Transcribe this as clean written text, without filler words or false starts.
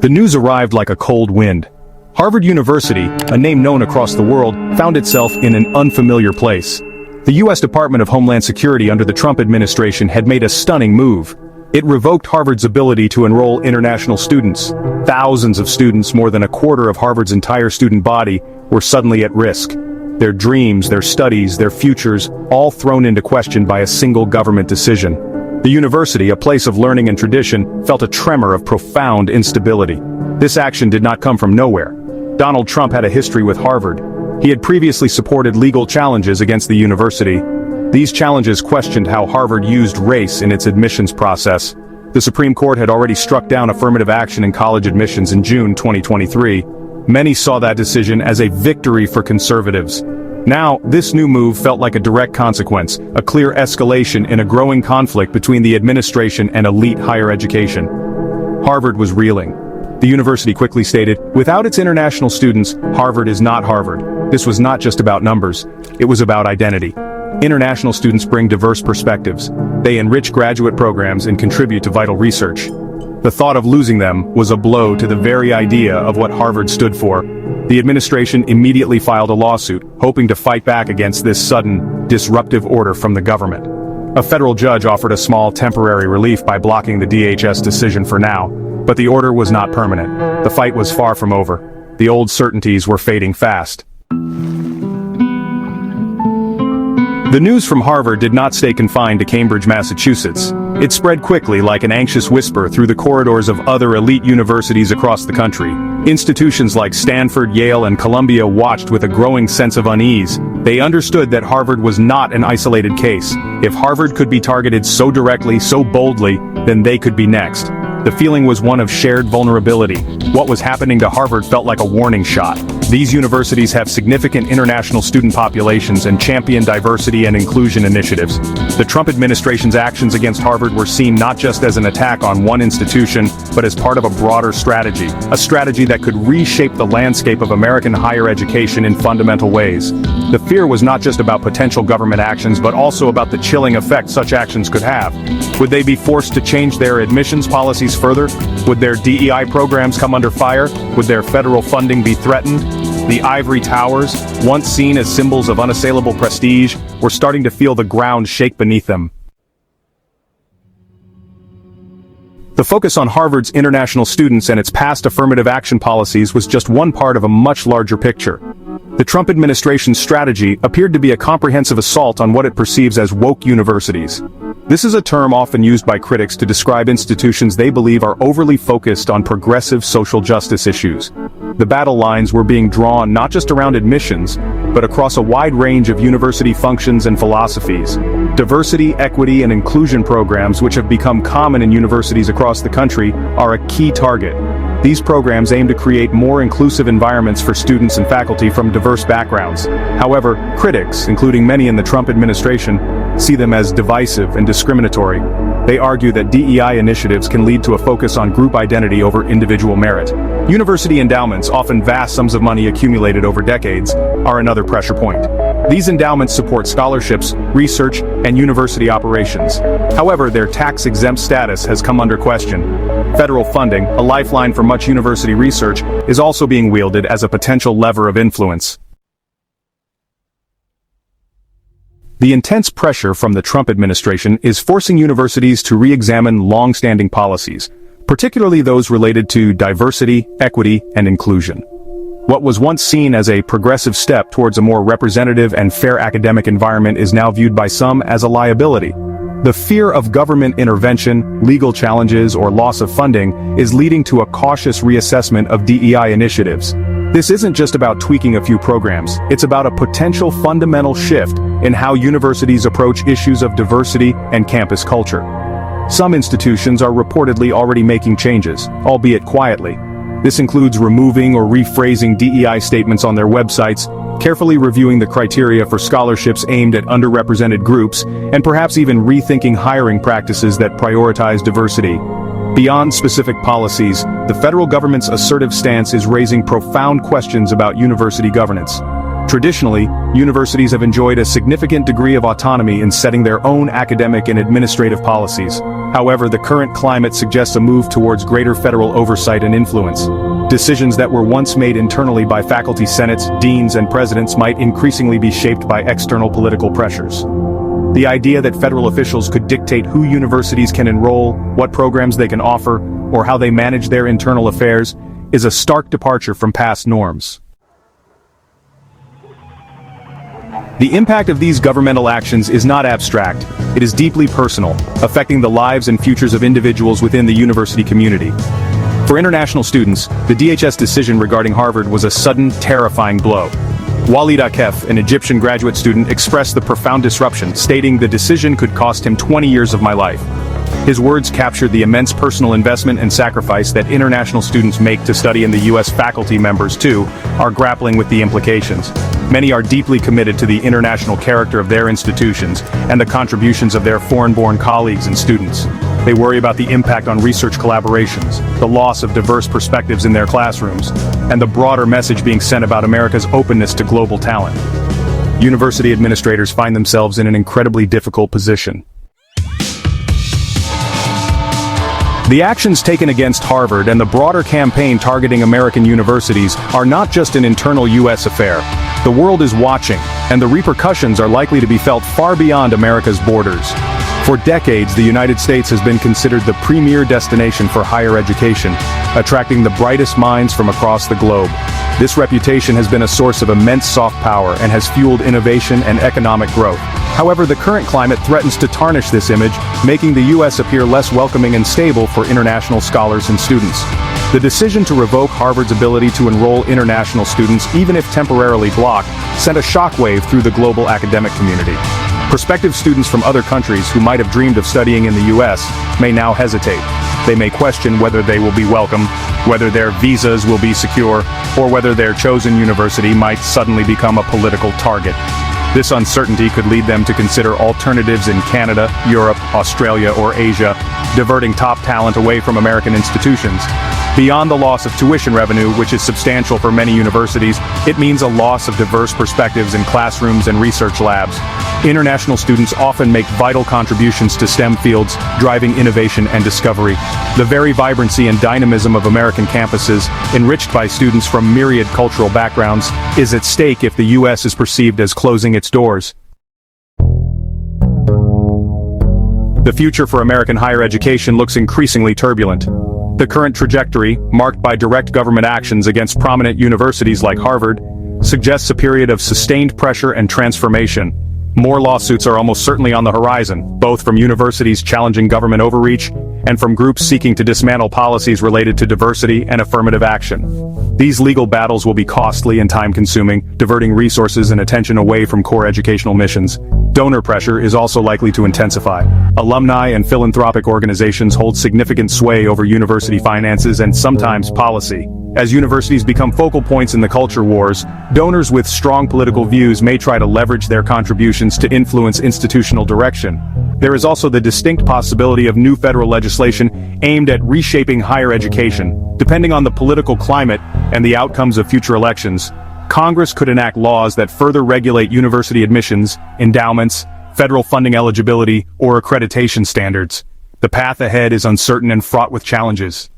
The news arrived like a cold wind. Harvard University, a name known across the world, found itself in an unfamiliar place. The U.S. Department of Homeland Security under the Trump administration had made a stunning move. It revoked Harvard's ability to enroll international students. Thousands of students, more than a quarter of Harvard's entire student body, were suddenly at risk. Their dreams, their studies, their futures, all thrown into question by a single government decision. The university, a place of learning and tradition, felt a tremor of profound instability. This action did not come from nowhere. Donald Trump had a history with Harvard. He had previously supported legal challenges against the university. These challenges questioned how Harvard used race in its admissions process. The Supreme Court had already struck down affirmative action in college admissions in June 2023. Many saw that decision as a victory for conservatives. Now, this new move felt like a direct consequence, a clear escalation in a growing conflict between the administration and elite higher education. Harvard was reeling. The university quickly stated, without its international students, Harvard is not Harvard. This was not just about numbers, it was about identity. International students bring diverse perspectives. They enrich graduate programs and contribute to vital research. The thought of losing them was a blow to the very idea of what Harvard stood for. The administration immediately filed a lawsuit, hoping to fight back against this sudden, disruptive order from the government. A federal judge offered a small temporary relief by blocking the DHS decision for now, but the order was not permanent. The fight was far from over. The old certainties were fading fast. The news from Harvard did not stay confined to Cambridge, Massachusetts. It spread quickly like an anxious whisper through the corridors of other elite universities across the country. Institutions like Stanford, Yale, and Columbia watched with a growing sense of unease. They understood that Harvard was not an isolated case. If Harvard could be targeted so directly, so boldly, then they could be next. The feeling was one of shared vulnerability. What was happening to Harvard felt like a warning shot. These universities have significant international student populations and champion diversity and inclusion initiatives. The Trump administration's actions against Harvard were seen not just as an attack on one institution, but as part of a broader strategy. A strategy that could reshape the landscape of American higher education in fundamental ways. The fear was not just about potential government actions, but also about the chilling effect such actions could have. Would they be forced to change their admissions policies further? Would their DEI programs come under fire? Would their federal funding be threatened? The ivory towers, once seen as symbols of unassailable prestige, were starting to feel the ground shake beneath them. The focus on Harvard's international students and its past affirmative action policies was just one part of a much larger picture. The Trump administration's strategy appeared to be a comprehensive assault on what it perceives as woke universities. This is a term often used by critics to describe institutions they believe are overly focused on progressive social justice issues. The battle lines were being drawn not just around admissions, but across a wide range of university functions and philosophies. Diversity, equity, and inclusion programs, which have become common in universities across the country, are a key target. These programs aim to create more inclusive environments for students and faculty from diverse backgrounds. However, critics, including many in the Trump administration, see them as divisive and discriminatory. They argue that DEI initiatives can lead to a focus on group identity over individual merit. University endowments, often vast sums of money accumulated over decades, are another pressure point. These endowments support scholarships, research, and university operations. However, their tax-exempt status has come under question. Federal funding, a lifeline for much university research, is also being wielded as a potential lever of influence. The intense pressure from the Trump administration is forcing universities to re-examine long-standing policies, particularly those related to diversity, equity, and inclusion. What was once seen as a progressive step towards a more representative and fair academic environment is now viewed by some as a liability. The fear of government intervention, legal challenges, or loss of funding is leading to a cautious reassessment of DEI initiatives. This isn't just about tweaking a few programs, it's about a potential fundamental shift in how universities approach issues of diversity and campus culture. Some institutions are reportedly already making changes, albeit quietly. This includes removing or rephrasing DEI statements on their websites, carefully reviewing the criteria for scholarships aimed at underrepresented groups, and perhaps even rethinking hiring practices that prioritize diversity. Beyond specific policies, the federal government's assertive stance is raising profound questions about university governance. Traditionally, universities have enjoyed a significant degree of autonomy in setting their own academic and administrative policies. However, the current climate suggests a move towards greater federal oversight and influence. Decisions that were once made internally by faculty senates, deans, and presidents might increasingly be shaped by external political pressures. The idea that federal officials could dictate who universities can enroll, what programs they can offer, or how they manage their internal affairs is a stark departure from past norms. The impact of these governmental actions is not abstract, it is deeply personal, affecting the lives and futures of individuals within the university community. For international students, the DHS decision regarding Harvard was a sudden, terrifying blow. Walid Akef, an Egyptian graduate student, expressed the profound disruption, stating the decision could cost him 20 years of my life. His words captured the immense personal investment and sacrifice that international students make to study, and the U.S. faculty members, too, are grappling with the implications. Many are deeply committed to the international character of their institutions and the contributions of their foreign-born colleagues and students. They worry about the impact on research collaborations, the loss of diverse perspectives in their classrooms, and the broader message being sent about America's openness to global talent. University administrators find themselves in an incredibly difficult position. The actions taken against Harvard and the broader campaign targeting American universities are not just an internal U.S. affair. The world is watching, and the repercussions are likely to be felt far beyond America's borders. For decades, the United States has been considered the premier destination for higher education, attracting the brightest minds from across the globe. This reputation has been a source of immense soft power and has fueled innovation and economic growth. However, the current climate threatens to tarnish this image, making the U.S. appear less welcoming and stable for international scholars and students. The decision to revoke Harvard's ability to enroll international students, even if temporarily blocked, sent a shockwave through the global academic community. Prospective students from other countries who might have dreamed of studying in the U.S. may now hesitate. They may question whether they will be welcome, whether their visas will be secure, or whether their chosen university might suddenly become a political target. This uncertainty could lead them to consider alternatives in Canada, Europe, Australia, or Asia, diverting top talent away from American institutions. Beyond the loss of tuition revenue, which is substantial for many universities, it means a loss of diverse perspectives in classrooms and research labs. International students often make vital contributions to STEM fields, driving innovation and discovery. The very vibrancy and dynamism of American campuses, enriched by students from myriad cultural backgrounds, is at stake if the U.S. is perceived as closing its doors. The future for American higher education looks increasingly turbulent. The current trajectory, marked by direct government actions against prominent universities like Harvard, suggests a period of sustained pressure and transformation. More lawsuits are almost certainly on the horizon, both from universities challenging government overreach and from groups seeking to dismantle policies related to diversity and affirmative action. These legal battles will be costly and time-consuming, diverting resources and attention away from core educational missions. Donor pressure is also likely to intensify. Alumni and philanthropic organizations hold significant sway over university finances and sometimes policy. As universities become focal points in the culture wars, donors with strong political views may try to leverage their contributions to influence institutional direction. There is also the distinct possibility of new federal legislation aimed at reshaping higher education. Depending on the political climate and the outcomes of future elections, Congress could enact laws that further regulate university admissions, endowments, federal funding eligibility, or accreditation standards. The path ahead is uncertain and fraught with challenges.